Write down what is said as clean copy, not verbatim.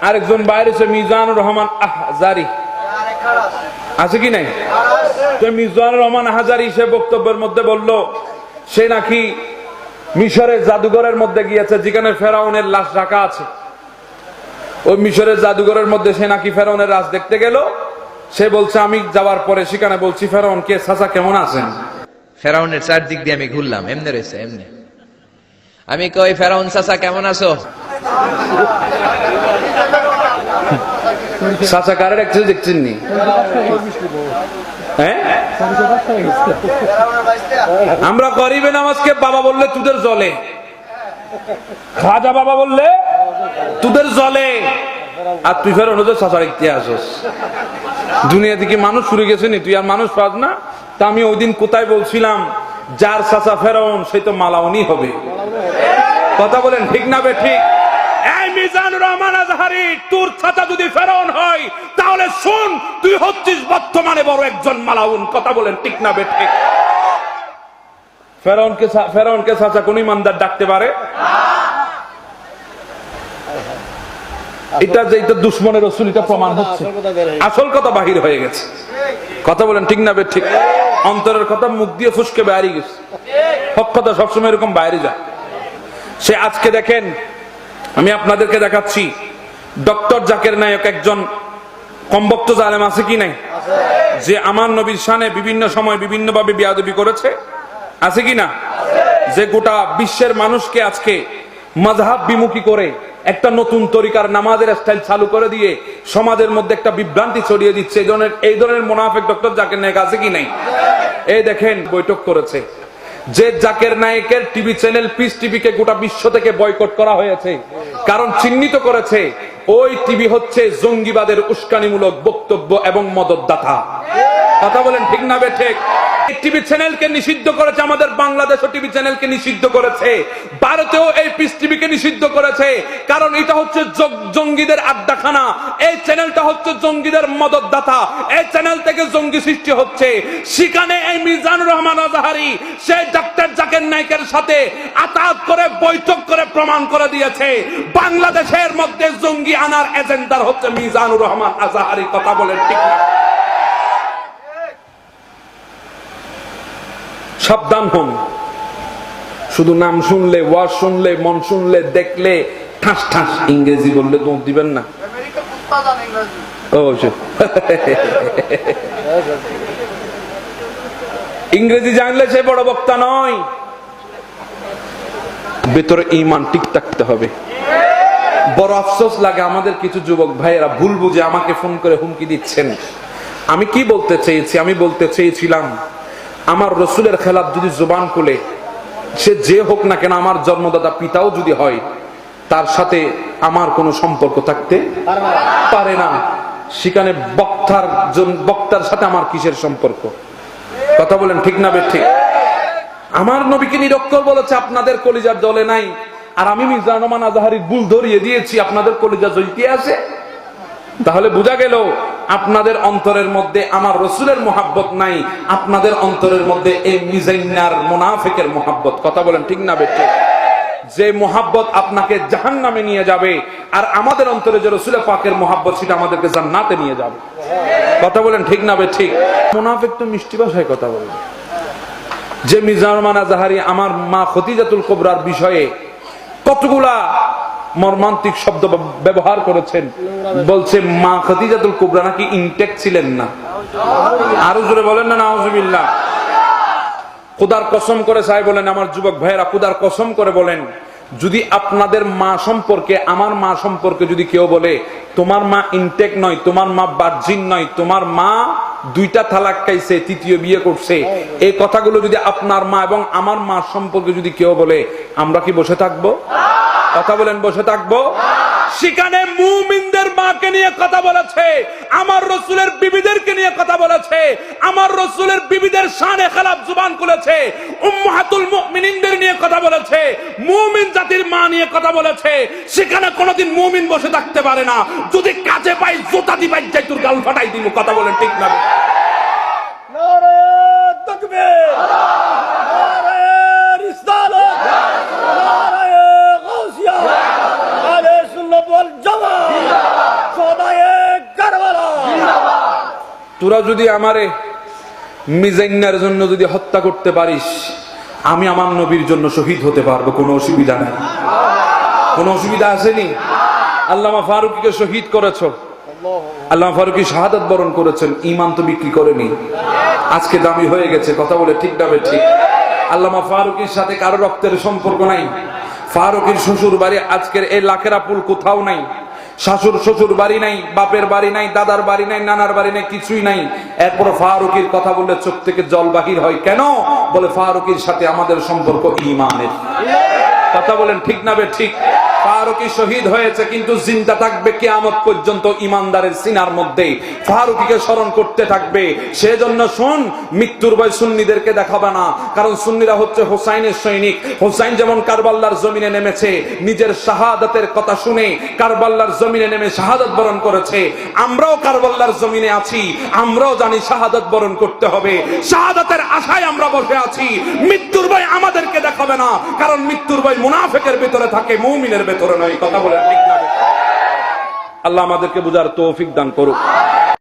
আরেকজন বাইরে হচ্ছে মিজানুর রহমান আহজারি, আছে কি নাই? তো মিজানুর রহমান আহজারি সে বক্তব্যের মধ্যে বলল সে নাকি মিশরের জাদুঘরের মধ্যে গিয়েছে যেখানে ফেরাউনের লাশ রাখা আছে। ওই মিশরের জাদুঘরের মধ্যে সে নাকি ফেরাউনের লাশ দেখতে গেল। সে বলছে আমি যাওয়ার পরে সেখানে বলছি ফেরাউন কে চাচা কেমন আছেন? ফেরাউনের চারদিক দিয়ে আমি ঘুরলাম, এমনি রয়েছে এমনি। আমি কই ফেরাউন চাচা কেমন আছো? চাচা কারে দেখছে দেখছেন নি? হ্যাঁ, আমরা গরিবে নামাজকে বাবা বললে তোদের জলে, খাজা বাবা বললে তোদের জলে, আর তুই ফের অনুদের চাচার ইতিহাস দুনিয়া থেকে মানুষ শুরু গেছে নি, তুই আর মানুষ পাস না। তা আমি ওই দিন কোথায় বলছিলাম যার চাচা ফেরাউন সেই তো মালাউনি হবে। কথা বলেন ঠিক না বে ঠিক? এই মিজানুর রহমান আজহারি, তোর চাচা যদি ফেরাউন হয় তাহলে শুন তুই হচ্ছিস বর্তমানে বড় একজন মালাউন। কথা বলেন ঠিক না বে ঠিক? ফেরাউনকে চাচা কোন ইমানদার ডাকতে পারে? এটা যে এটা দুশমনের রাসূল, এটা প্রমাণ হচ্ছে আসল কথা বাহির হয়ে গেছে। কথা বলেন ঠিক না বে ঠিক? অন্তরের কথা মুখ দিয়ে ফুসকে বাইরে গেছে, হক কথা সবসময় এরকম বাইরে যায়। সে আজকে দেখেন, আমি আপনাদেরকে দেখাচ্ছি ডক্টর জাকির নায়েক একজন কমবক্ত জালেম, আছে কি নাই? যে আমার নবীর শানে বিভিন্ন সময় বিভিন্ন ভাবে বেয়াদবি করেছে, আছে কি না? যে গোটা বিশ্বের মানুষকে আজকে মাযহাব বিমুখী করে একটা নতুন তরিকার নামাজের স্টাইল চালু করে দিয়ে সমাজের মধ্যে একটা বিভ্রান্তি ছড়িয়ে দিচ্ছে। এই ধরনের মুনাফিক ডক্টর জাকির নায়েক আছে কি নাই? এই দেখেন বৈঠক করেছে যে জাকির নায়েকের টিভি চ্যানেল পিস টিভিকে গোটা বিশ্ব থেকে বয়কট করা হয়েছে, কারণ চিহ্নিত করেছে ওই টিভি হচ্ছে জঙ্গিবাদের উস্কানিমূলক বক্তব্য এবং মদতদাতা। কথা বলেন ঠিক না বে ঠিক? টিভি চ্যানেলকে নিষিদ্ধ করেছে, আমাদের বাংলাদেশও টিভি চ্যানেলকে নিষিদ্ধ করেছে, ভারতেও এই পিস টিভিকে নিষিদ্ধ করেছে, কারণ এটা হচ্ছে জঙ্গিদের আড্ডাখানা। এই চ্যানেলটা হচ্ছে জঙ্গিদের মদতদাতা, এই চ্যানেল থেকে জঙ্গি সৃষ্টি হচ্ছে। সেখানে এই মিজানুর রহমান আজহারি সেই ডক্টর জাকির নায়েকের সাথে আতাত করে বৈঠক করে প্রমাণ করে দিয়েছে বাংলাদেশের মধ্যে জঙ্গি আনার এজেন্ডার হচ্ছে মিজানুর রহমান আজহারি। কথা বলেন ঠিক না? সাবধান হন, শুধু নাম শুনলে, ওয়াজ শুনলে, মন শুনলে, দেখলে ঠাস ঠাস ইংরেজি বললে দৌড় দিবেন না। ইংরেজি জানলে সে বড় বক্তা নয়, ভেতরে ঈমান ঠিক থাকতে হবে। বড় আফসোস লাগে আমাদের কিছু যুবক ভাইয়েরা ভুল বুঝে আমাকে ফোন করে হুমকি দিচ্ছেন। আমি কি বলতে চেয়েছি? আমি বলতে চেয়েছিলাম আমার রসুলের খেলাফ যদি জবান খুলে, সে যে হোক না কেন, আমার জন্মদাতা পিতাও যদি হয়, তার সাথে আমার কোনো সম্পর্ক থাকতে পারে না। সেখানে বক্তার সাথে আমার কিসের সম্পর্ক? কথা বলেন ঠিক না বে ঠিক? আমার নবীকে নিরক্ষর বলেছে আপনাদের কলিজার জ্বলে নাই, আর আমি মিজানুর রহমান আজহারির ভুল ধরিয়ে দিয়েছি আপনাদের কলিজা জ্বলতে আছে। তাহলে বোঝা গেল আপনাদের অন্তরের মধ্যে আমার রসুলের মোহাব্বত নাই, আপনাদের অন্তরের মধ্যে এই মিজাইনার মুনাফিকের মোহাব্বত। কথা বলেন ঠিক না বেঠে? যে মোহাব্বত আপনাকে জাহান্নামে নিয়ে যাবে, আর আমাদের অন্তরে যে রসুলের পাকের মোহাব্বত সেটা আমাদেরকে জান্নাতে নিয়ে যাবে। কথা বলেন ঠিক না ঠিক? মুনাফিক তো মিষ্টি ভাষায় কথা বলবে। যে মিজানুর রহমান আজহারি আমার মা খদিজাতুল কুবরার বিষয়ে কতগুলা মর্মান্তিক শব্দ ব্যবহার করেছেন, বলছে মা খদিজাতুল কুবরা নাকি ইনটেক ছিলেন না। আরো জোরে বলেন না নাউজুবিল্লাহ। খোদার কসম করে চাই বলেন আমার যুবক ভাইয়েরা, খোদার কসম করে বলেন, যদি আপনাদের মা সম্পর্কে, আমার মা সম্পর্কে যদি কেউ বলে তোমার মা ইনটেক নয়, তোমার মা ভার্জিন নয়, তোমার মা দুইটা তালাক খাইছে, তৃতীয় বিয়ে করছে, এই কথাগুলো যদি আপনার মা এবং আমার মা সম্পর্কে যদি কেউ বলে, আমরা কি বসে থাকবো? কথা বলেন, বসে থাকবো? সেখানে মুমিনদের মাকে নিয়ে কথা বলেছে, আমার রসুলের বিবিদেরকে নিয়ে কথা বলেছে, আমার রসুলের বিবিদের শানে খেলাফ জুবান খুলেছে, উম্মাহাতুল মুমিনিনদের নিয়ে কথা বলেছে, মুমিন জাতির মা নিয়ে কথা বলেছে। সেখানে কোনোদিন মুমিন বসে থাকতে পারে না। যদি কাজে পাই জুতা দিবাই যাই তোর গাল ফাটাই দিব। কথা বলেন ঠিক না? নারে তাকবীর, নারে রিসালাত, নারে গাউসিয়া, আহলে সুন্নাত ওয়াল জামাত। তোরা যদি আমারে মিজাইনার জন্য যদি হত্যা করতে পারিস, আমি আমার নবীর জন্য শহীদ হতে পারবো, কোনো অসুবিধা নাই। কোনো অসুবিধা আসেনি? আল্লামা ফারুকীকে শহীদ করেছ, আল্লামা ফারুকী শাহাদাত বরণ করেছেন, ঈমান তো বিক্রি করেনি, আজকে দামি হয়ে গেছে। কথা বলে ঠিক না ঠিক? আল্লামা ফারুকীর সাথে কারো রক্তের সম্পর্ক নাই। ফারুকীর শ্বশুর বাড়ি আজকের এই লাখেরা পুল কোথাও নাই। শাশুর শ্বশুর বাড়ি নাই, বাপের বাড়ি নাই, দাদার বাড়ি নাই, নানার বাড়ি নাই, কিছুই নাই। এরপর ফারুকীর কথা বললে চোখ থেকে জল বাহির হয় কেন? বলে ফারুকীর সাথে আমাদের সম্পর্ক ঈমানের। কথা বলেন ঠিক না ঠিক? ফারুকী শহীদ হয়েছে, কিন্তু জিন্দা থাকবে কিয়ামত পর্যন্ত ইমানদারের সিনার মধ্যে, ফারুকীকে স্মরণ করতে থাকবে। সেজন্য শুন, মৃত্যুর ভয় সুন্নিদেরকে দেখাবে না, কারণ সুন্নিরা হচ্ছে হোসাইনের সৈনিক। হোসাইন যেমন কারবালার জমিনে নেমেছে, নিজের শাহাদাতের কথা শুনে কারবালার জমিনে নেমে শাহাদাত বরণ করেছে। আমরাও কারবালার জমিনে আছি, আমরাও জানি শাহাদাত বরণ করতে হবে। শাহাদাতের আশায় আমরা বসে আছি। মৃত্যুর ভয় আমাদেরকে দেখাবে না, কারণ মৃত্যুর ভয় মুনাফিকের ভিতরে থাকে, মুমিনের ভিতরে নয়। কথা বলে ঠিক না? আল্লাহ আমাদেরকে বুঝার তৌফিক দান করুক।